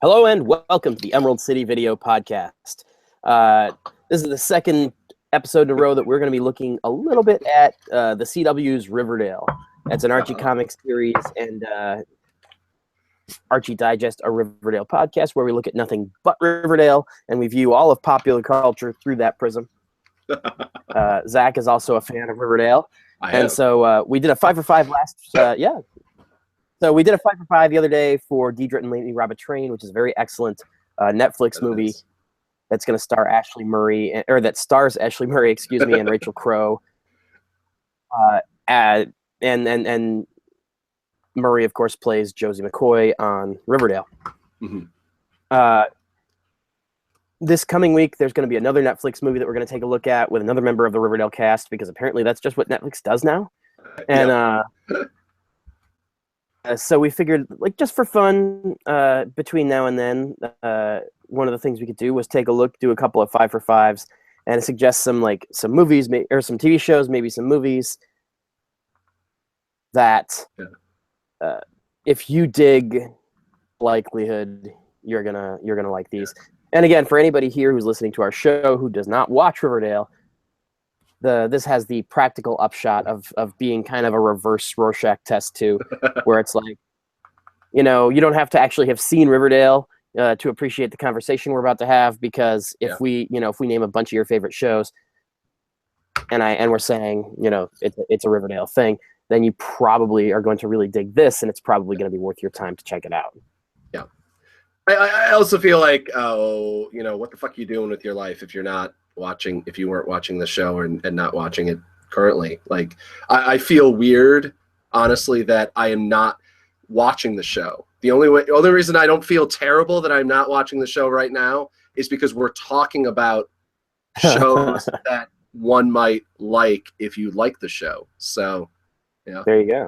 Hello and welcome to the Emerald City Video Podcast. This is the second episode in a row that we're going to be looking a little bit at the CW's Riverdale. It's an Archie Comics series and Archie Digest, a Riverdale podcast where we look at nothing but Riverdale and we view all of popular culture through that prism. Zach is also a fan of Riverdale. So we did a 5 for 5 last, So we did a 5 for 5 the other day for Deidre and Lady Rob a Train, which is a very excellent Netflix movie that's going to star Ashley Murray, or that stars Ashley Murray, and Rachel Crow. And Murray, of course, plays Josie McCoy on Riverdale. Mm-hmm. This coming week, there's going to be another Netflix movie that we're going to take a look at with another member of the Riverdale cast, because apparently that's just what Netflix does now. And so we figured, like, just for fun, between now and then, one of the things we could do was take a look, do a couple of 5 for 5s, and suggest some movies or some TV shows, maybe some movies that, if you dig, likelihood you're gonna like these. And again, for anybody here who's listening to our show who does not watch Riverdale, this has the practical upshot of being kind of a reverse Rorschach test too, where it's like, you don't have to actually have seen Riverdale to appreciate the conversation we're about to have, because if we name a bunch of your favorite shows and we're saying, it's a Riverdale thing, then you probably are going to really dig this, and it's probably going to be worth your time to check it out. Yeah. I also feel like, what the fuck are you doing with your life if you weren't watching the show and not watching it currently? Like, I feel weird, honestly, that I am not watching the show. The only reason I don't feel terrible that I'm not watching the show right now is because we're talking about shows that one might like if you like the show. So, yeah. There you go.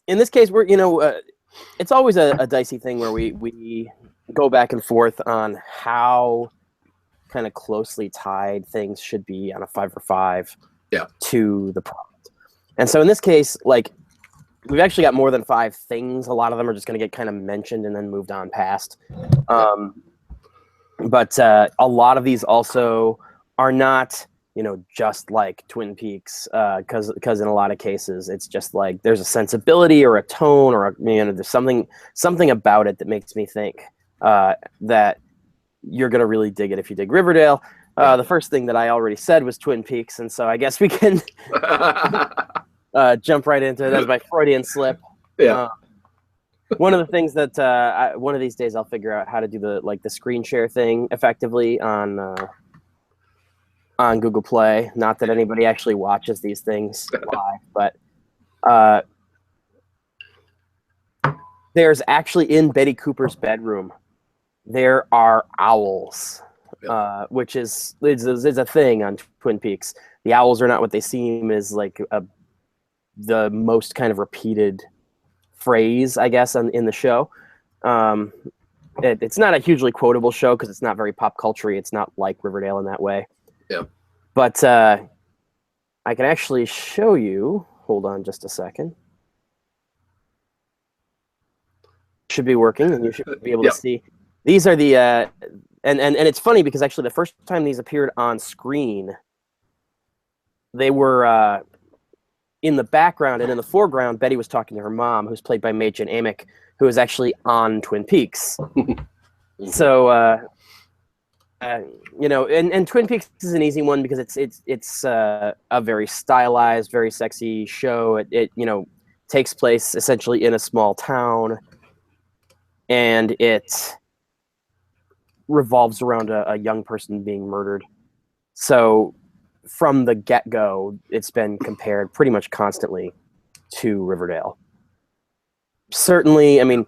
In this case, we're it's always a dicey thing where we go back and forth on how kind of closely tied things should be on a 5 for 5 to the product. And so in this case, like, we've actually got more than 5 things. A lot of them are just going to get kind of mentioned and then moved on past. But a lot of these also are not, just like Twin Peaks, because in a lot of cases it's just like there's a sensibility or a tone or there's something about it that makes me think that you're gonna really dig it if you dig Riverdale. The first thing that I already said was Twin Peaks, and so I guess we can jump right into it. That's my Freudian slip. Yeah. One of the things that one of these days I'll figure out how to do the screen share thing effectively on Google Play. Not that anybody actually watches these things live, but there's actually, in Betty Cooper's bedroom, there are owls, which is a thing on Twin Peaks. The owls are not what they seem, is like the most kind of repeated phrase, I guess, in the show. It's not a hugely quotable show because it's not very pop culture-y. It's not like Riverdale in that way. Yeah. But I can actually show you. Hold on just a second. Should be working, and you should be able to see. These are the and it's funny because actually the first time these appeared on screen, they were in the background, and in the foreground, Betty was talking to her mom, who's played by Machen Amick, who is actually on Twin Peaks. So. And Twin Peaks is an easy one because it's a very stylized, very sexy show. It takes place essentially in a small town, and it revolves around a young person being murdered. So from the get-go, it's been compared pretty much constantly to Riverdale. Certainly, I mean,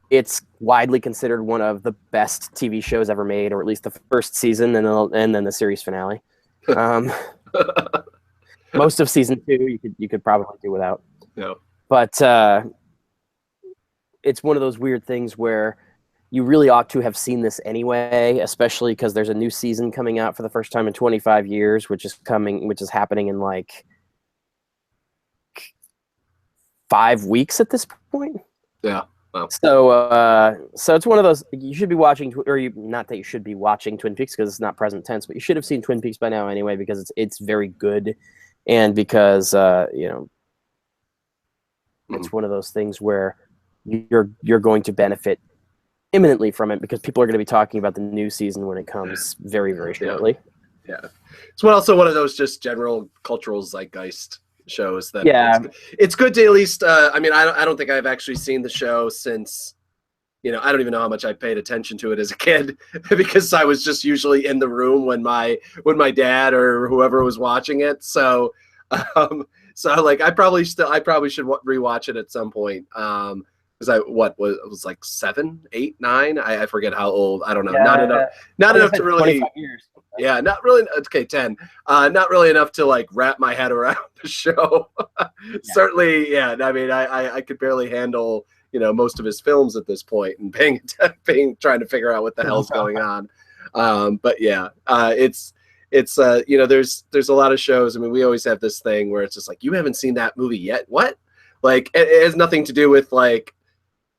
it's widely considered one of the best TV shows ever made, or at least the first season, and then the series finale. Most of season 2 you could probably do without. Yeah. But it's one of those weird things where you really ought to have seen this anyway, especially because there's a new season coming out for the first time in 25 years, which is happening in like 5 weeks at this point. Yeah. Wow. So it's one of those, you should be watching, not that you should be watching Twin Peaks because it's not present tense, but you should have seen Twin Peaks by now anyway, because it's very good, and because it's one of those things where you're going to benefit imminently from it, because people are going to be talking about the new season when it comes very, very shortly. Yeah. It's also one of those just general cultural zeitgeist shows that it's good to at least I mean, I don't think I've actually seen the show since, I don't even know how much I paid attention to it as a kid because I was just usually in the room when my dad or whoever was watching it. So like I probably should rewatch it at some point. Because it was like 7, 8, 9. I forget how old. I don't know. Yeah, not enough to really. 25 years. Yeah, not really. Okay, 10. Not really enough to like wrap my head around the show. Certainly, yeah. I mean, I could barely handle most of his films at this point, and trying to figure out what the hell's going on. But yeah, it's there's a lot of shows. I mean, we always have this thing where it's just like, you haven't seen that movie yet. What? Like, it has nothing to do with like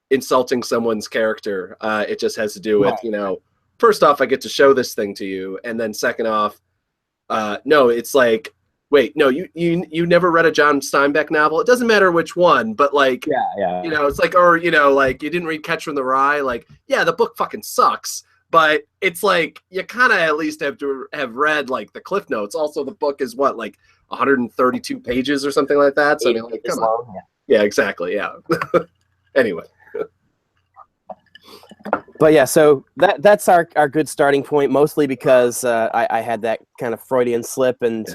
insulting someone's character. It just has to do with first off, I get to show this thing to you, and then second off, no, it's like, wait, no, you never read a John Steinbeck novel? It doesn't matter which one, but like, it's like, or like you didn't read Catch from the Rye? Like, yeah, the book fucking sucks, but it's like you kind of at least have to have read like the Cliff Notes. Also, the book is what, like 132 pages or something like that. So I mean, like, come on. Yeah, exactly. Yeah. Anyway. But yeah, so that's our good starting point, mostly because I had that kind of Freudian slip and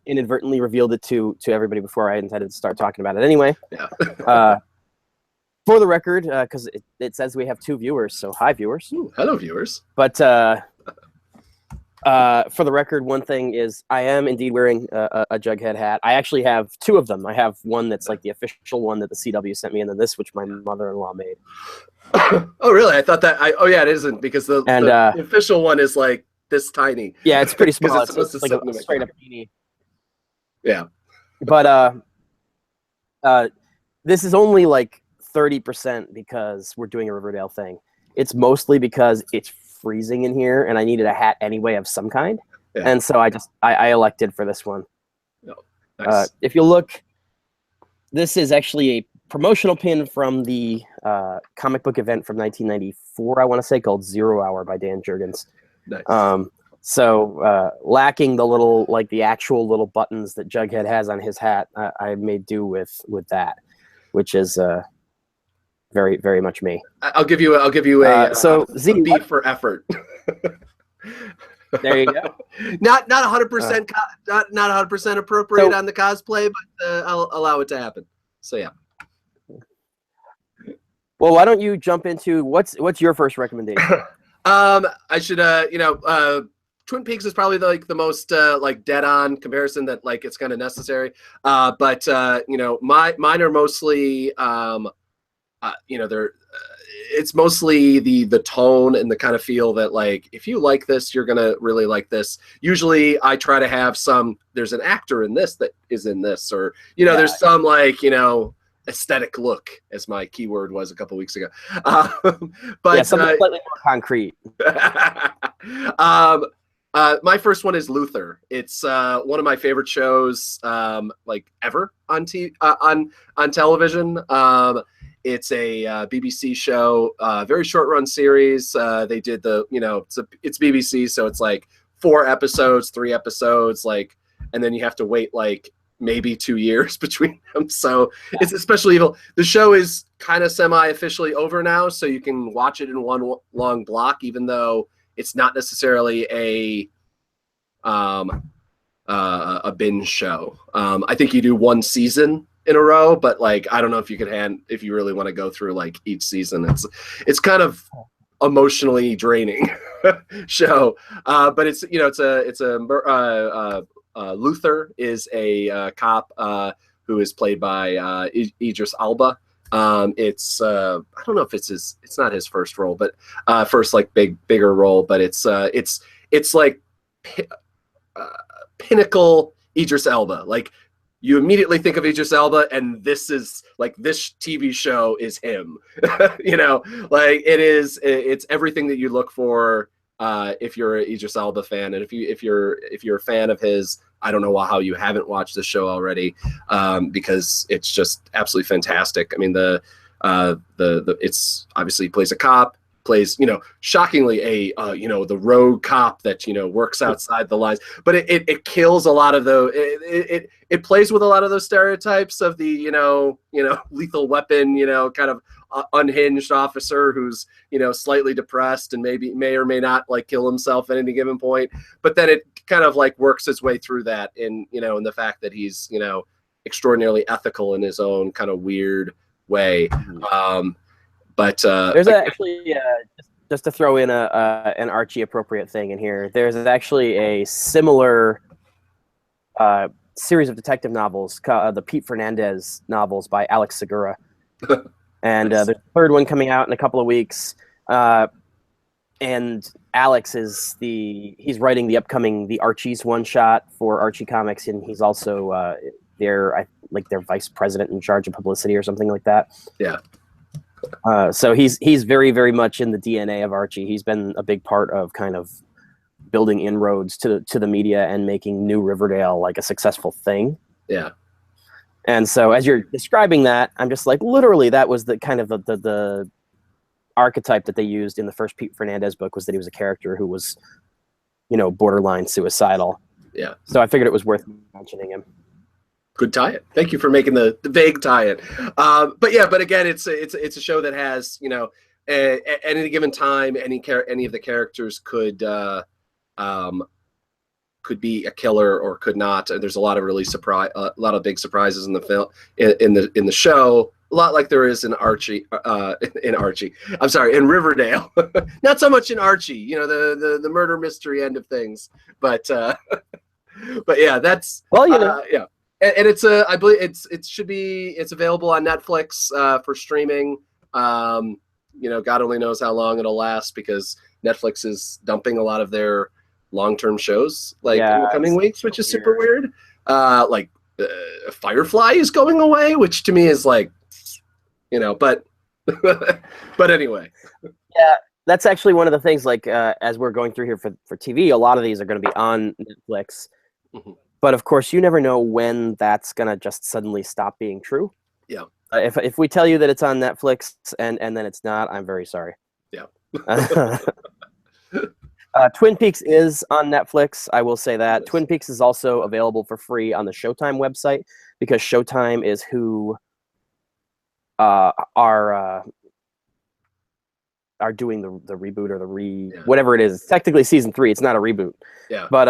inadvertently revealed it to everybody before I intended to start talking about it anyway. Yeah. For the record, because it says we have 2 viewers, so hi, viewers. Ooh, hello, viewers. But for the record, one thing is I am indeed wearing a Jughead hat. I actually have 2 of them. I have one that's like the official one that the CW sent me, and then this, which my mother-in-law made. Oh, really? I thought that. It isn't, because the official one is like this tiny. Yeah, it's pretty small. It's like a straight up beanie. Yeah. But this is only like 30% because we're doing a Riverdale thing. It's mostly because it's freezing in here, and I needed a hat anyway of some kind, and so I elected for this one. Oh, nice. If you look, this is actually a promotional pin from the comic book event from 1994, I want to say, called 0 Hour by Dan Jurgens. Nice. So lacking the little, like the actual little buttons that Jughead has on his hat, I made do with that, which is very, very much me. I'll give you a so Z, a beat for effort. There you go. Not 100% not 100% appropriate on the cosplay, but I'll allow it to happen. So yeah. Well, why don't you jump into what's your first recommendation? I should Twin Peaks is probably the most like dead on comparison that like it's kind of necessary. But mine are mostly they're it's mostly the tone and the kind of feel that like if you like this, you're gonna really like this. Usually I try to have there's an actor in this that is in this, or there's some like aesthetic look, as my keyword was a couple weeks ago. But something slightly more concrete. My first one is Luther. It's one of my favorite shows like ever on television. It's a BBC show, very short run series. They did it's BBC, so it's like 4 episodes, 3 episodes, like, and then you have to wait like maybe 2 years between them. So it's especially evil. The show is kind of semi-officially over now, so you can watch it in one long block, even though it's not necessarily a binge show. I think you do 1 season in a row, but like I don't know if you could if you really want to go through like each season. It's kind of emotionally draining show. But it's Luther is a cop who is played by Idris Elba. It's I don't know if it's not his first role, but first like bigger role, but it's like pinnacle Idris Elba. Like you immediately think of Idris Elba, and this TV show is him. You know, like it's everything that you look for if you're an Idris Elba fan, and if you're a fan of his. I don't know how you haven't watched the show already, because it's just absolutely fantastic. I mean, it's obviously he plays a cop, plays, shockingly the rogue cop that, works outside the lines, but it kills a lot of it plays with a lot of those stereotypes of the, lethal weapon, kind of unhinged officer who's, slightly depressed and may or may not like kill himself at any given point. But then it kind of like works its way through that in the fact that he's, extraordinarily ethical in his own kind of weird way. But there's actually just to throw in an Archie appropriate thing in here. There's actually a similar series of detective novels, the Pete Fernandez novels by Alex Segura, and Nice. there's a third one coming out in a couple of weeks. And Alex he's writing the Archie's one shot for Archie Comics, and he's also their vice president in charge of publicity or something like that. Yeah. So he's very, very much in the DNA of Archie. He's been a big part of kind of building inroads to the media and making New Riverdale like a successful thing. Yeah. And so as you're describing that, I'm just like, literally, that was the kind of the archetype that they used in the first Pete Fernandez book, was that he was a character who was, borderline suicidal. Yeah. So I figured it was worth mentioning him. Good tie-in. Thank you for making the vague tie-in. But again, it's a show that has, at any given time, any of the characters could be a killer or could not. There's a lot of a lot of big surprises in the film, in the show. A lot like there is in Archie, I'm sorry, in Riverdale. Not so much in Archie, the murder mystery end of things, but yeah, that's yeah. And it's I believe it's available on Netflix for streaming. God only knows how long it'll last, because Netflix is dumping a lot of their long-term shows in the coming weeks, which is super weird. Firefly is going away, which to me is like, but anyway. Yeah, that's actually one of the things. Like as we're going through here for TV, a lot of these are going to be on Netflix. Mm-hmm. But of course, you never know when that's gonna just suddenly stop being true. Yeah. If we tell you that it's on Netflix and then it's not, I'm very sorry. Yeah. Twin Peaks is on Netflix. I will say that. Twin Peaks is also available for free on the Showtime website, because Showtime is who are doing the reboot or whatever it is. It's technically season 3. It's not a reboot. Yeah. But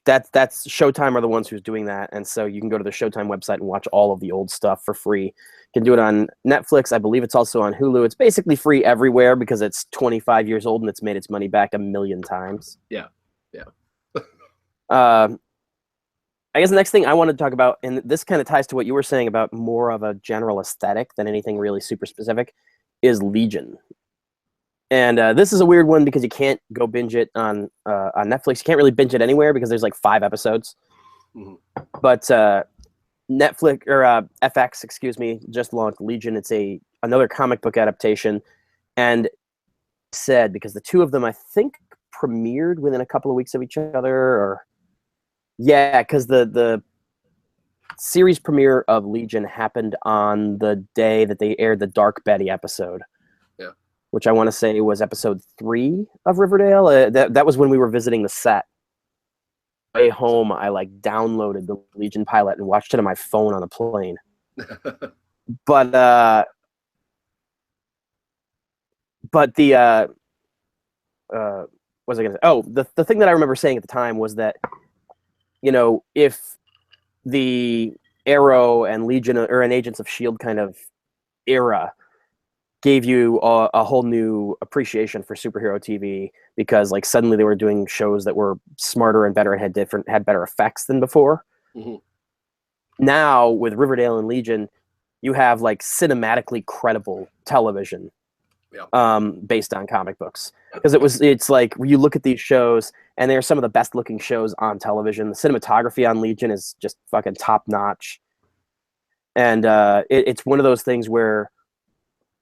that's Showtime are the ones who's doing that, and so you can go to the Showtime website and watch all of the old stuff for free. You can do it on Netflix. I believe it's also on Hulu. It's basically free everywhere because it's 25 years old and it's made its money back 1,000,000 times. Yeah. I guess the next thing I wanted to talk about, and this kind of ties to what you were saying about more of a general aesthetic than anything really super specific, is Legion. And this is a weird one because you can't go binge it on Netflix. You can't really binge it anywhere because there's like 5 episodes. Mm-hmm. But Netflix or FX, excuse me, just launched Legion. It's another comic book adaptation, and said because the two of them I think premiered within a couple of weeks of each other, because the series premiere of Legion happened on the day that they aired the Dark Betty episode. Which I want to say was episode 3 of Riverdale. That was when we were visiting the set. Way home, I downloaded the Legion pilot and watched it on my phone on the plane. But the what was I going to say? Oh, the thing that I remember saying at the time was that, if the Arrow and Legion or an Agents of S.H.I.E.L.D. kind of era gave you a whole new appreciation for superhero TV, because suddenly they were doing shows that were smarter and better and had better effects than before. Mm-hmm. Now with Riverdale and Legion, you have cinematically credible television based on comic books, because it's like you look at these shows and they're some of the best looking shows on television. The cinematography on Legion is just fucking top notch, and it's one of those things where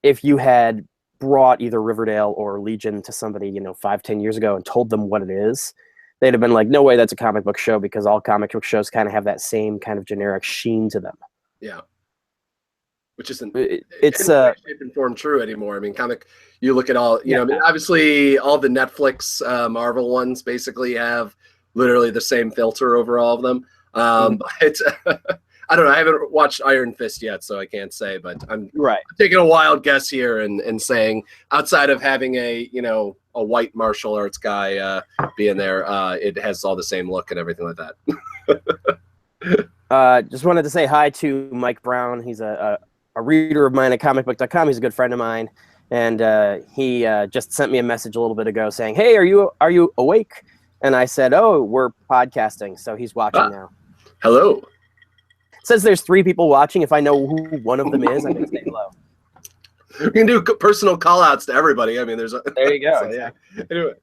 if you had brought either Riverdale or Legion to somebody 5-10 years ago and told them what it is, they'd have been like, no way, that's a comic book show, because all comic book shows kind of have that same kind of generic sheen to them. Yeah. Which isn't it's shape and form true anymore. I mean, you look at all, I mean, obviously all the Netflix Marvel ones basically have literally the same filter over all of them. But I don't know. I haven't watched Iron Fist yet, so I can't say, but I'm taking a wild guess here and saying, outside of having a white martial arts guy being there, it has all the same look and everything like that. Just wanted to say hi to Mike Brown. He's a reader of mine at comicbook.com. He's a good friend of mine. And he just sent me a message a little bit ago saying, hey, are you awake? And I said, oh, we're podcasting. So he's watching now. Hello. It says there's 3 people watching. If I know who one of them is, I'm going to say hello. You can do personal call outs to everybody. I mean, there you go. So, yeah. Anyway.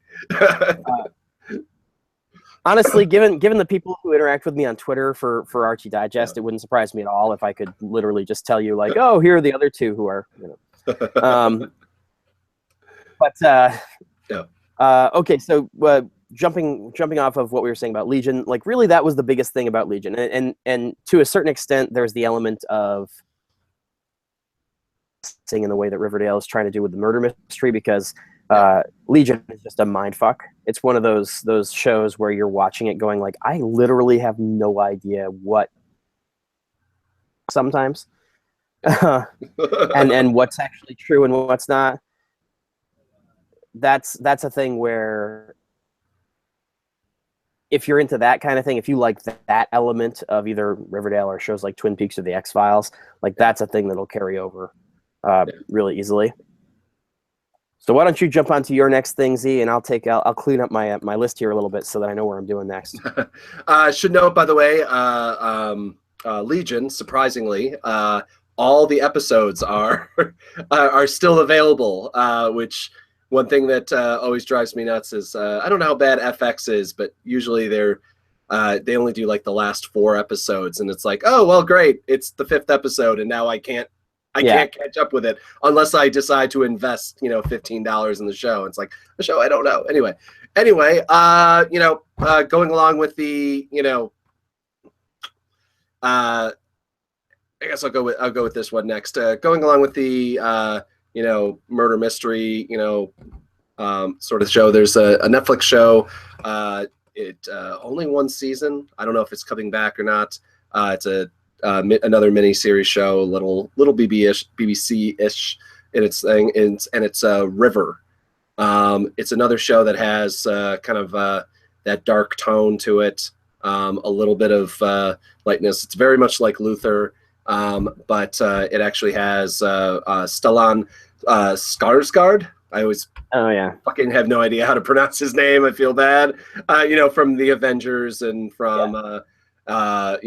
Honestly, given the people who interact with me on Twitter for Archie Digest, it wouldn't surprise me at all if I could literally just tell you, like, oh, here are the other 2 who are, okay, so jumping off of what we were saying about Legion, like, really that was the biggest thing about Legion, and to a certain extent, there's the element of seeing in the way that Riverdale is trying to do with the murder mystery, because Legion is just a mind fuck. It's one of those shows where you're watching it going like, I literally have no idea what sometimes and what's actually true and what's not. That's a thing where if you're into that kind of thing, if you like that element of either Riverdale or shows like Twin Peaks or The X-Files, like, that's a thing that'll carry over really easily. So why don't you jump onto your next thing, Z, and I'll clean up my list here a little bit so that I know where I'm doing next. Should note, by the way, Legion, surprisingly, all the episodes are still available, which one thing that always drives me nuts is I don't know how bad FX is, but usually they only do like the last 4 episodes, and it's like, oh well, great, it's the 5th episode, and now I can't catch up with it unless I decide to invest, $15 in the show. It's like a show I don't know. Anyway, going along with the, I guess I'll go with this one next. Going along with the, murder mystery, sort of show. There's a Netflix show. It only 1 season. I don't know if it's coming back or not. It's another mini-series show, little BBC-ish in its thing, and it's River. It's another show that has kind of that dark tone to it, a little bit of lightness. It's very much like Luther, but it actually has Stellan Skarsgård. I always fucking have no idea how to pronounce his name. I feel bad, from the Avengers and from God,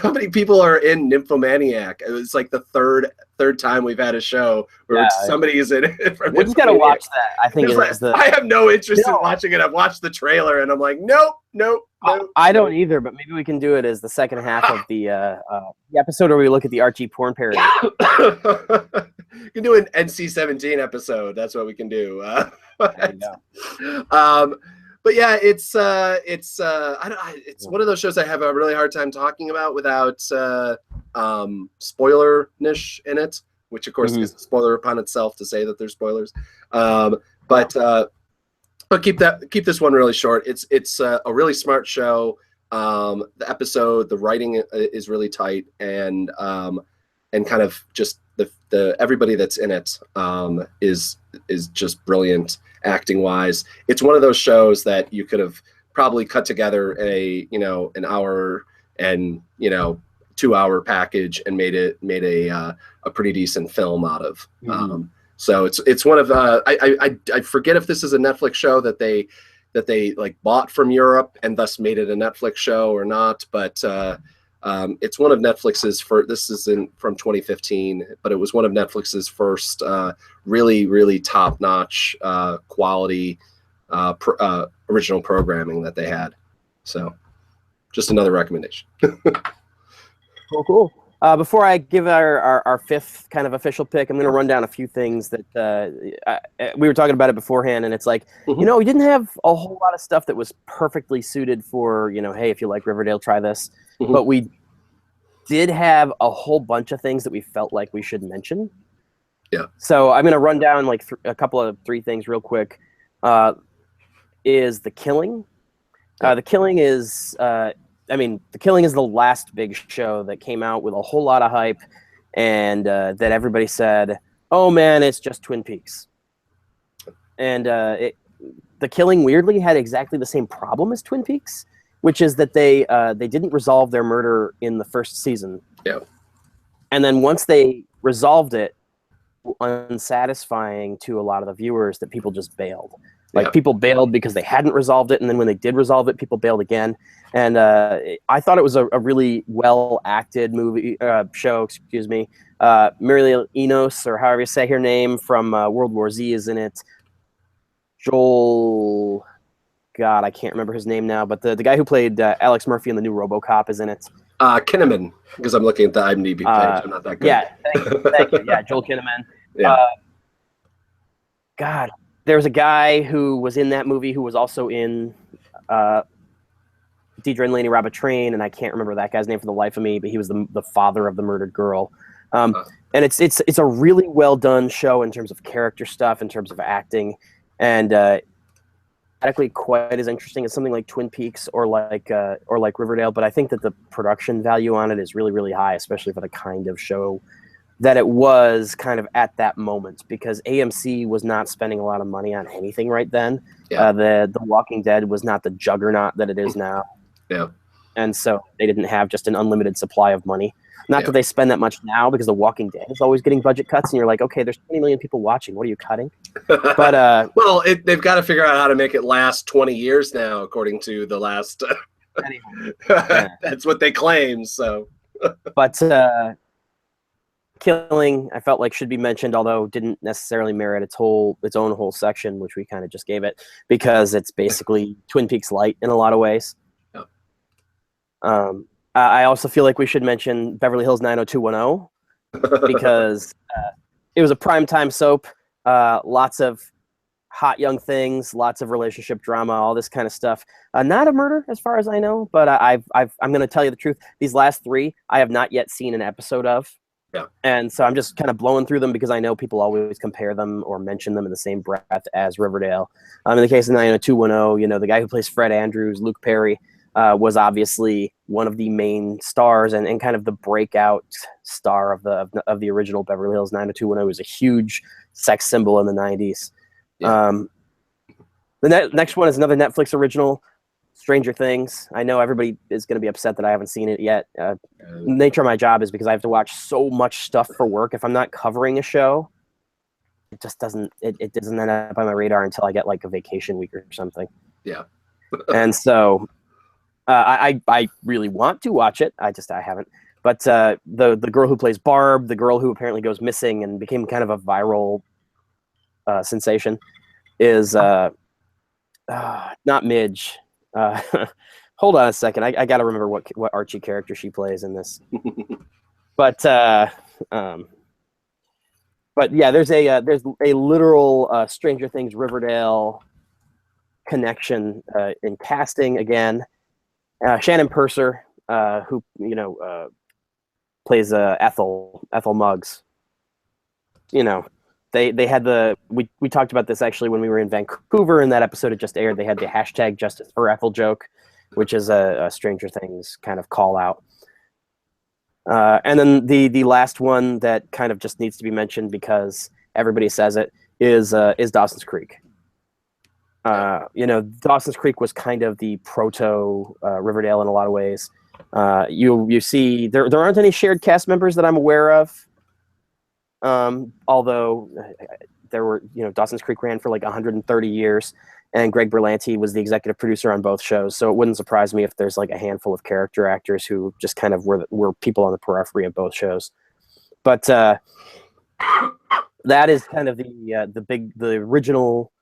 how many people are in Nymphomaniac? It was like the third time we've had a show where somebody is in it. We just gotta watch that. I think I have no interest in watching it. I've watched the trailer and I'm like, nope. I don't either, but maybe we can do it as the second half of the episode where we look at the Archie porn parody. You can do an NC-17 episode. That's what we can do. But yeah, it's one of those shows I have a really hard time talking about without spoiler-nish in it, which of course is a spoiler upon itself to say that there's spoilers. But keep this one really short. It's a really smart show. The episode, the writing is really tight, and kind of just the everybody that's in it is just brilliant acting wise. It's one of those shows that you could have probably cut together an hour and 2-hour package and made a pretty decent film out of. So it's one of I forget if this is a Netflix show that they like bought from Europe and thus made it a Netflix show or not, but it's one of Netflix's from 2015, but it was one of Netflix's first really, really top-notch quality original programming that they had. So just another recommendation. Cool. Before I give our fifth kind of official pick, I'm going to run down a few things that we were talking about it beforehand, and it's like, we didn't have a whole lot of stuff that was perfectly suited for, hey, if you like Riverdale, try this. But we did have a whole bunch of things that we felt like we should mention. Yeah. So I'm going to run down like a couple of three things real quick. Is The Killing. The Killing is... The Killing is the last big show that came out with a whole lot of hype, and that everybody said, "Oh man, it's just Twin Peaks." And The Killing weirdly had exactly the same problem as Twin Peaks, which is that they didn't resolve their murder in the first season. Yeah. And then once they resolved it, unsatisfying to a lot of the viewers that people just bailed. People bailed because they hadn't resolved it, and then when they did resolve it, people bailed again. And I thought it was a really well-acted show. Excuse me. Muriel Enos, or however you say her name, from World War Z is in it. Joel... God, I can't remember his name now, but the guy who played Alex Murphy in the new RoboCop is in it. Kinnaman, because I'm looking at the IMDb page. I'm not that good. Yeah, thank you. Yeah, Joel Kinnaman. Yeah. God, there was a guy who was in that movie who was also in Deidre and Laney Rob a Train, and I can't remember that guy's name for the life of me, but he was the father of the murdered girl. And it's a really well done show in terms of character stuff, in terms of acting, and quite as interesting as something like Twin Peaks or like Riverdale. But I think that the production value on it is really, really high, especially for the kind of show that it was kind of at that moment, because AMC was not spending a lot of money on anything right then. Yeah. The Walking Dead was not the juggernaut that it is now. Yeah. And so they didn't have just an unlimited supply of money. Not that they spend that much now, because The Walking Dead is always getting budget cuts, and you're like, okay, there's 20 million people watching. What are you cutting? But well, they've got to figure out how to make it last 20 years now, according to the last. That's what they claim. So, but Killing, I felt like should be mentioned, although didn't necessarily merit its own whole section, which we kind of just gave it, because it's basically Twin Peaks light in a lot of ways. Yeah. I also feel like we should mention Beverly Hills 90210, because it was a primetime soap, lots of hot young things, lots of relationship drama, all this kind of stuff. Not a murder, as far as I know, but I'm going to tell you the truth. These last three, I have not yet seen an episode of. Yeah. And so I'm just kind of blowing through them, because I know people always compare them or mention them in the same breath as Riverdale. In the case of 90210, the guy who plays Fred Andrews, Luke Perry, was obviously one of the main stars and kind of the breakout star of the original Beverly Hills 90210. It was a huge sex symbol in the 90s. Yeah. The next one is another Netflix original, Stranger Things. I know everybody is going to be upset that I haven't seen it yet. Nature of my job is because I have to watch so much stuff for work. If I'm not covering a show, it just doesn't end up on my radar until I get like a vacation week or something. Yeah. And so I really want to watch it. I haven't. But the girl who plays Barb, the girl who apparently goes missing and became kind of a viral sensation, is not Midge. Hold on a second. I got to remember what Archie character she plays in this. But yeah, there's a literal Stranger Things Riverdale connection in casting again. Shannon Purser, who plays Ethel Muggs. They had we talked about this actually when we were in Vancouver, and that episode had just aired. They had the hashtag Justice for Ethel joke, which is a Stranger Things kind of call out. And then the last one that kind of just needs to be mentioned because everybody says it is Dawson's Creek. Dawson's Creek was kind of the proto Riverdale in a lot of ways. You see there aren't any shared cast members that I'm aware of. Although there were, Dawson's Creek ran for like 130 years, and Greg Berlanti was the executive producer on both shows. So it wouldn't surprise me if there's like a handful of character actors who just kind of were people on the periphery of both shows. But that is kind of the original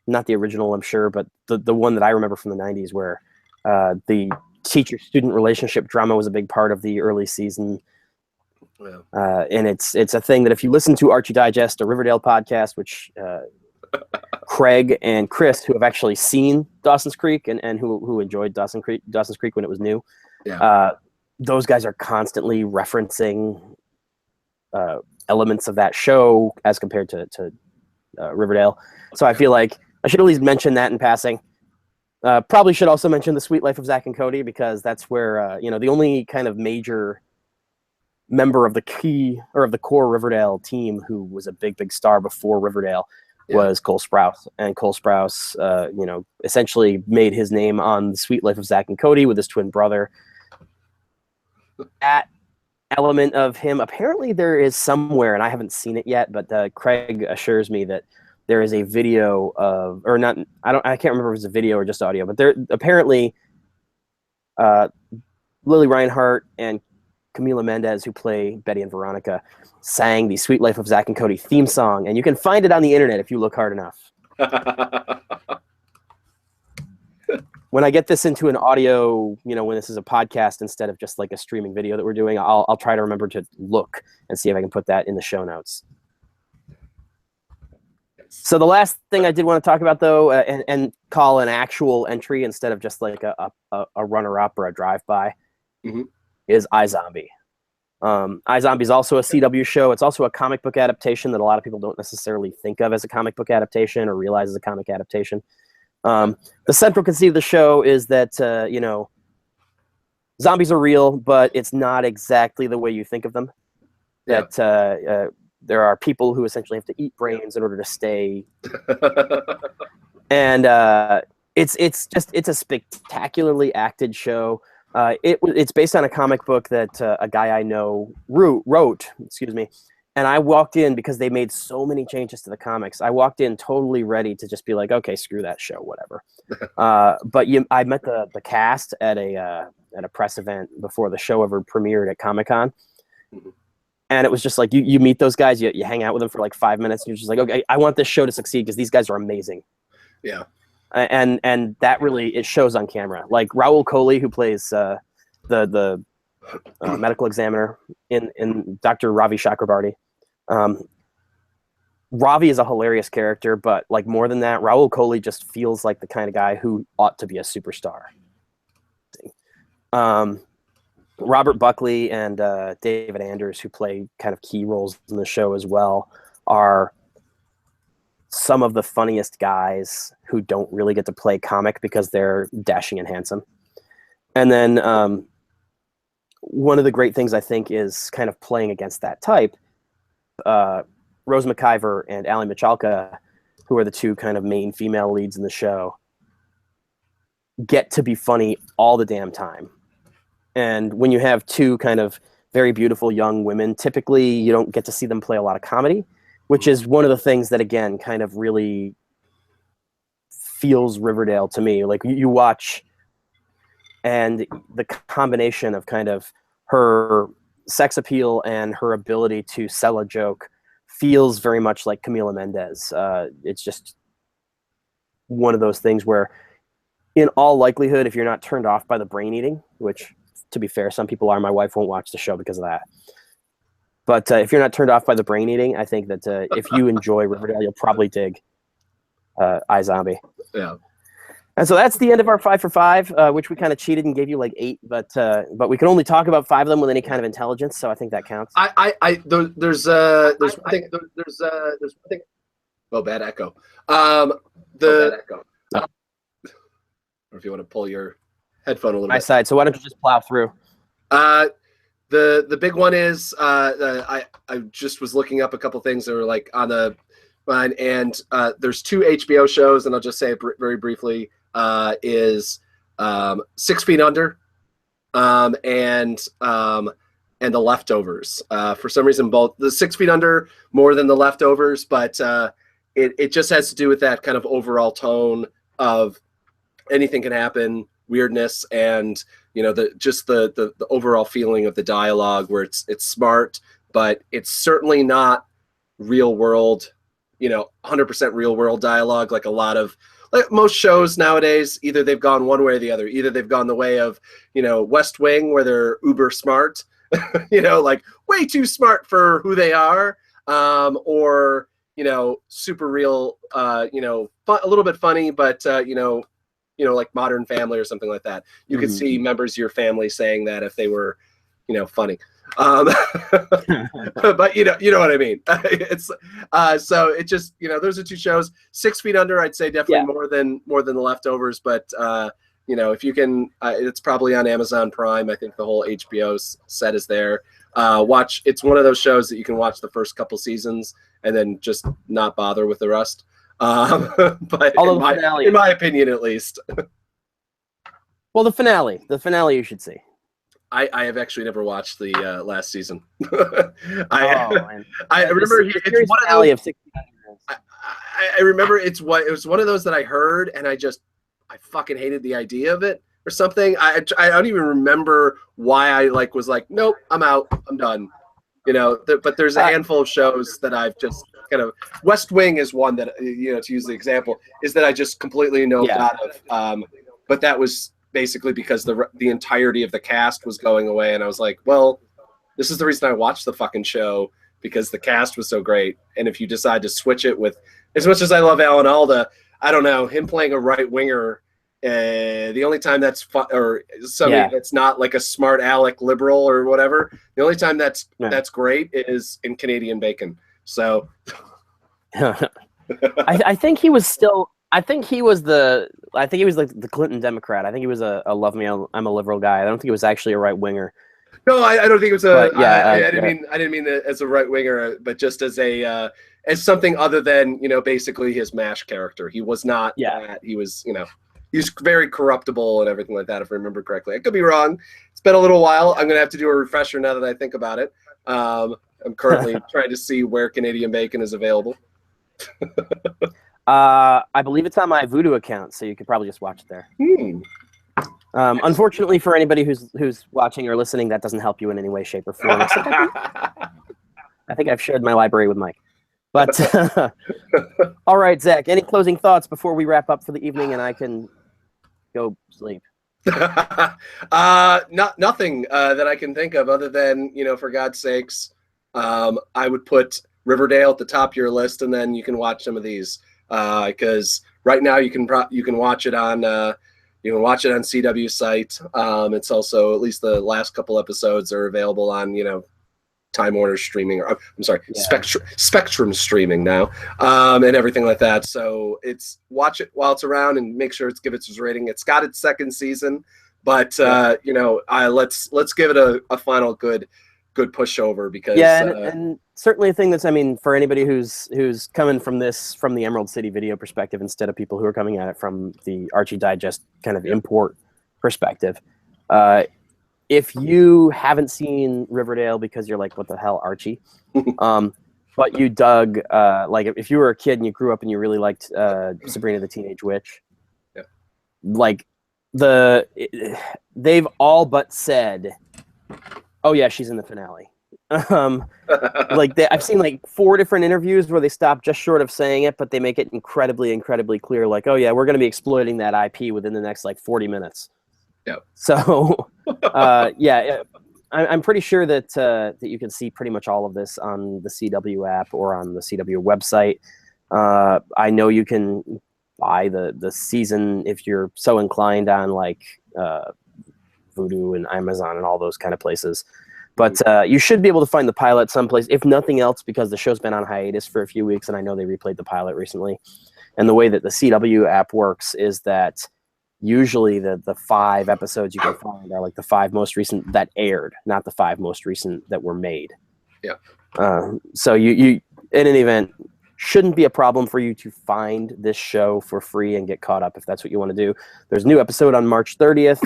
not the original, I'm sure, but the one that I remember from the 90s where the teacher-student relationship drama was a big part of the early season. Yeah. And it's a thing that if you listen to Archie Digest, a Riverdale podcast, which Craig and Chris, who have actually seen Dawson's Creek and who enjoyed Dawson's Creek when it was new, those guys are constantly referencing elements of that show as compared to Riverdale. So I feel like I should at least mention that in passing. Probably should also mention The Sweet Life of Zack and Cody, because that's where the only kind of major member of the core Riverdale team who was a big star before Riverdale was Cole Sprouse. And Cole Sprouse essentially made his name on The Sweet Life of Zack and Cody with his twin brother. That element of him, apparently there is somewhere, and I haven't seen it yet, but Craig assures me that there is a video of, or not, I can't remember if it's a video or just audio, but there apparently Lily Reinhart and Camila Mendez, who play Betty and Veronica, sang the Sweet Life of Zack and Cody theme song, and you can find it on the internet if you look hard enough. When I get this into an audio, when this is a podcast instead of just like a streaming video that we're doing, I'll try to remember to look and see if I can put that in the show notes. So the last thing I did want to talk about, though, and call an actual entry instead of just like a runner-up or a drive-by, is iZombie. iZombie is also a CW show. It's also a comic book adaptation that a lot of people don't necessarily think of as a comic book adaptation or realize as a comic adaptation. The central conceit of the show is that, zombies are real, but it's not exactly the way you think of them. That there are people who essentially have to eat brains in order to stay. And it's a spectacularly acted show. It's based on a comic book that a guy I know wrote, and I walked in because they made so many changes to the comics. I walked in totally ready to just be like, okay, screw that show, whatever. But I met the cast at a press event before the show ever premiered at Comic-Con. And it was just like, you meet those guys, you hang out with them for like 5 minutes, and you're just like, okay, I want this show to succeed because these guys are amazing. Yeah. And that really, it shows on camera. Like Raul Coley, who plays the medical examiner in Dr. Ravi Chakrabarti. Ravi is a hilarious character, but like more than that, Raul Coley just feels like the kind of guy who ought to be a superstar. Robert Buckley and David Anders, who play kind of key roles in the show as well, are some of the funniest guys who don't really get to play comic because they're dashing and handsome. And then one of the great things I think is kind of playing against that type. Rose McIver and Ally Michalka, who are the two kind of main female leads in the show, get to be funny all the damn time. And when you have two kind of very beautiful young women, typically you don't get to see them play a lot of comedy, which is one of the things that, again, kind of really feels Riverdale to me. Like you watch, and the combination of kind of her sex appeal and her ability to sell a joke feels very much like Camila Mendez. It's just one of those things where, in all likelihood, if you're not turned off by the brain eating, which, to be fair, some people are. My wife won't watch the show because of that. But if you're not turned off by the brain eating, I think that if you enjoy Riverdale, you'll probably dig iZombie. Yeah. And so that's the end of our 5 for 5, which we kind of cheated and gave you like 8, but we can only talk about 5 of them with any kind of intelligence, so I think that counts. There's one thing. Oh, bad echo. Or if you want to pull your headphone a little bit. My side. So why don't you just plow through? The big one is I just was looking up a couple things that were like on the line, and there's 2 HBO shows, and I'll just say it very briefly. Is 6 Feet Under, and The Leftovers. For some reason, both the 6 Feet Under more than The Leftovers, but it just has to do with that kind of overall tone of anything can happen, weirdness, and the overall feeling of the dialogue, where it's smart, but it's certainly not real world 100% real world dialogue. Like a lot of, like most shows nowadays, either they've gone one way or the other. Either they've gone the way of, West Wing, where they're uber smart, like way too smart for who they are, or, super real, a little bit funny, but, like Modern Family or something like that. You could see members of your family saying that if they were, funny. But you know what I mean. It's so it just, those are two shows. 6 Feet Under, I'd say definitely more than The Leftovers, but if you can, it's probably on Amazon Prime. I think the whole HBO set is there. It's one of those shows that you can watch the first couple seasons and then just not bother with the rest. But in my opinion, at least. Well, the finale you should see. I have actually never watched the last season. I remember it's one of those. I remember it was one of those that I heard, and I fucking hated the idea of it or something. I don't even remember why I was like, nope, I'm out, I'm done. But there's a handful of shows that I've just kind of. West Wing is one that, to use the example, is that I just completely know out of. But that was basically because the entirety of the cast was going away, and I was like, well, this is the reason I watched the fucking show, because the cast was so great. And if you decide to switch it with, as much as I love Alan Alda, I don't know, him playing a right winger, the only time that's fun, or somebody that's not like a smart aleck liberal or whatever, the only time that's great is in Canadian Bacon. So I think he was still. I think he was like the Clinton Democrat. I think he was a love me, I'm a liberal guy. I don't think he was actually a right winger. No, I don't think it was a. I didn't mean it as a right winger, but just as a as something other than basically his MASH character. He was not that. He was he's very corruptible and everything like that, if I remember correctly. I could be wrong. It's been a little while. I'm gonna have to do a refresher now that I think about it. I'm currently trying to see where Canadian Bacon is available. I believe it's on my Vudu account, so you could probably just watch it there. Unfortunately, for anybody who's watching or listening, that doesn't help you in any way, shape, or form. I think I've shared my library with Mike. But all right, Zach, any closing thoughts before we wrap up for the evening and I can go sleep? Nothing that I can think of other than, for God's sakes, I would put Riverdale at the top of your list, and then you can watch some of these. Because right now you can watch it on CW's site. It's also, at least the last couple episodes are available on Time Warner streaming, or I'm sorry, Spectrum streaming now, and everything like that. So watch it while it's around and make sure give it its rating. It's got its second season, but let's give it a final good pushover, because and certainly a thing that's, for anybody who's coming from the Emerald City video perspective instead of people who are coming at it from the Archie Digest kind of import perspective. If you haven't seen Riverdale because you're like, what the hell, Archie? But you dug, if you were a kid and you grew up and you really liked Sabrina the Teenage Witch, they've all but said, oh yeah, she's in the finale. I've seen 4 different interviews where they stop just short of saying it, but they make it incredibly, incredibly clear. Like, oh yeah, we're going to be exploiting that IP within the next 40 minutes. Yeah. So, I'm pretty sure that you can see pretty much all of this on the CW app or on the CW website. I know you can buy the season if you're so inclined on Vudu and Amazon and all those kind of places. But you should be able to find the pilot someplace, if nothing else, because the show's been on hiatus for a few weeks, and I know they replayed the pilot recently. And the way that the CW app works is that usually the 5 episodes you can find are the 5 most recent that aired, not the 5 most recent that were made. Yeah. So you in any event, shouldn't be a problem for you to find this show for free and get caught up if that's what you want to do. There's a new episode on March 30th.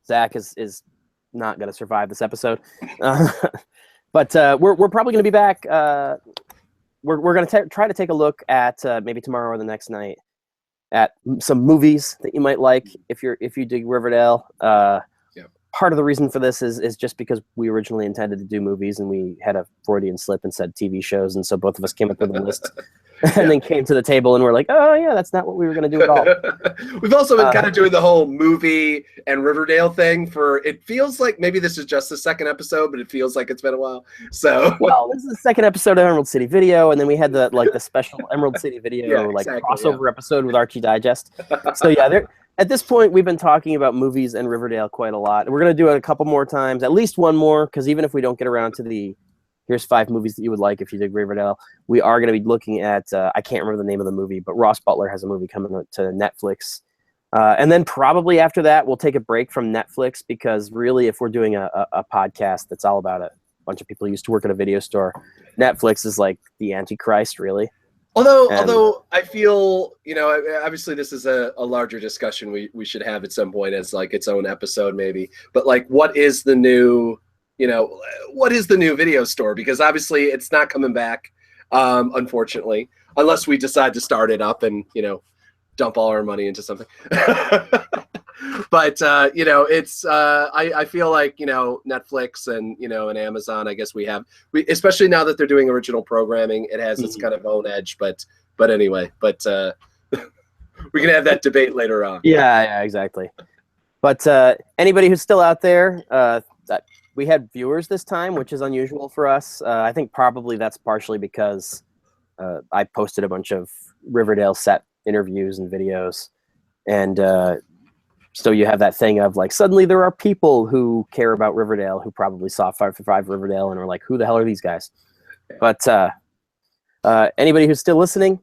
Zach is not going to survive this episode. But we're probably going to be back. We're going to try to take a look at maybe tomorrow or the next night at some movies that you might like if you dig Riverdale. part of the reason for this is just because we originally intended to do movies, and we had a Freudian slip and said TV shows, and so both of us came up with a list. And then came to the table and we're like, oh yeah, that's not what we were going to do at all. We've also been kind of doing the whole movie and Riverdale thing it feels like maybe this is just the second episode, but it feels like it's been a while. So well, this is the second episode of Emerald City Video, and then we had the special Emerald City Video crossover episode with Archie Digest. So yeah, at this point we've been talking about movies and Riverdale quite a lot. We're going to do it a couple more times, at least one more, because even if we don't get around to the here's 5 movies that you would like if you dig Riverdale, we are going to be looking at, I can't remember the name of the movie, but Ross Butler has a movie coming to Netflix. And then probably after that, we'll take a break from Netflix, because really if we're doing a podcast that's all about a bunch of people who used to work at a video store, Netflix is like the Antichrist, really. Although I feel, obviously this is a larger discussion we should have at some point as like its own episode maybe, but like what is the new video store? Because obviously it's not coming back, unfortunately, unless we decide to start it up and, dump all our money into something. But, it's, I feel like, Netflix and, and Amazon, I guess we especially now that they're doing original programming, it has its kind of own edge, but anyway, we can have that debate later on. Yeah, exactly. But anybody who's still out there, we had viewers this time, which is unusual for us. I think probably that's partially because I posted a bunch of Riverdale set interviews and videos. And so you have that thing of like, suddenly there are people who care about Riverdale who probably saw 5 for 5 Riverdale and are like, who the hell are these guys? But anybody who's still listening,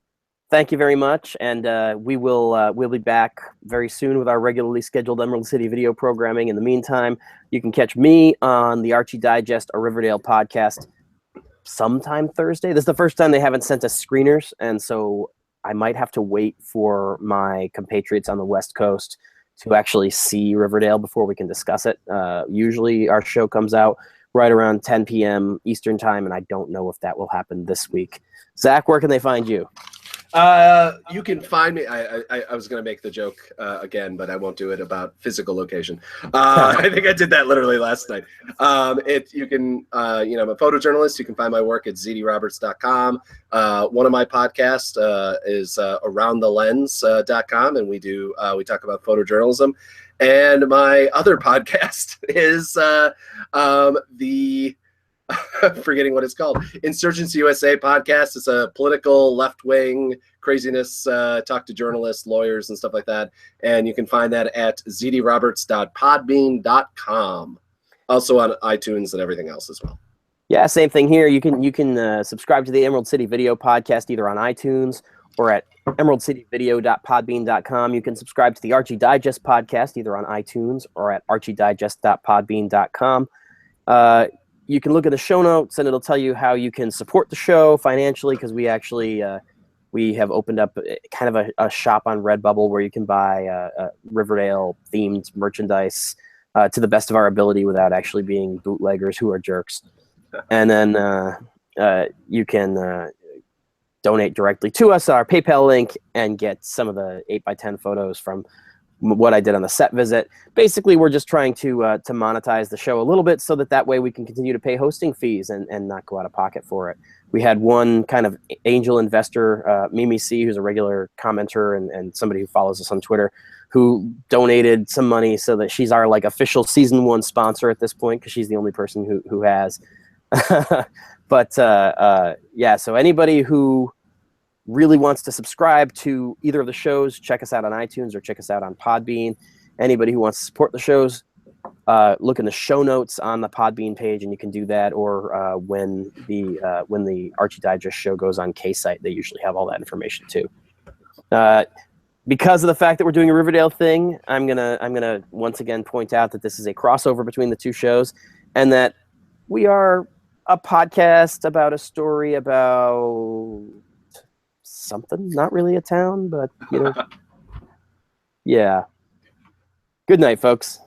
thank you very much. And we'll be back very soon with our regularly scheduled Emerald City video programming. In the meantime, you can catch me on the Archie Digest, a Riverdale podcast, sometime Thursday. This is the first time they haven't sent us screeners, and so I might have to wait for my compatriots on the West Coast to actually see Riverdale before we can discuss it. Usually our show comes out right around 10 p.m. Eastern time, and I don't know if that will happen this week. Zach, where can they find you? You can find me. I was going to make the joke again, but I won't do it about physical location. I think I did that literally last night. I'm a photojournalist. You can find my work at zdroberts.com. One of my podcasts is aroundthelens.com, and we talk about photojournalism. And my other podcast is forgetting what it's called, Insurgency USA podcast. It's a political left-wing craziness, talk to journalists, lawyers, and stuff like that. And you can find that at zdroberts.podbean.com. Also on iTunes and everything else as well. Yeah, same thing here. You can subscribe to the Emerald City Video podcast either on iTunes or at emeraldcityvideo.podbean.com. You can subscribe to the Archie Digest podcast either on iTunes or at archiedigest.podbean.com. You can look at the show notes, and it'll tell you how you can support the show financially, because we actually we have opened up kind of a shop on Redbubble where you can buy Riverdale-themed merchandise to the best of our ability without actually being bootleggers who are jerks. And then you can donate directly to us, our PayPal link, and get some of the 8x10 photos from what I did on the set visit. Basically, we're just trying to monetize the show a little bit so that way we can continue to pay hosting fees and not go out of pocket for it. We had one kind of angel investor, Mimi C, who's a regular commenter and somebody who follows us on Twitter, who donated some money so that she's our like official season 1 sponsor at this point, because she's the only person who has. But yeah, so anybody who really wants to subscribe to either of the shows, check us out on iTunes or check us out on Podbean. Anybody who wants to support the shows, look in the show notes on the Podbean page, and you can do that. Or when the Archie Digest show goes on K-Site, they usually have all that information too. Because of the fact that we're doing a Riverdale thing, I'm gonna once again point out that this is a crossover between the two shows, and that we are a podcast about a story about something, not really a town, but yeah. Good night, folks.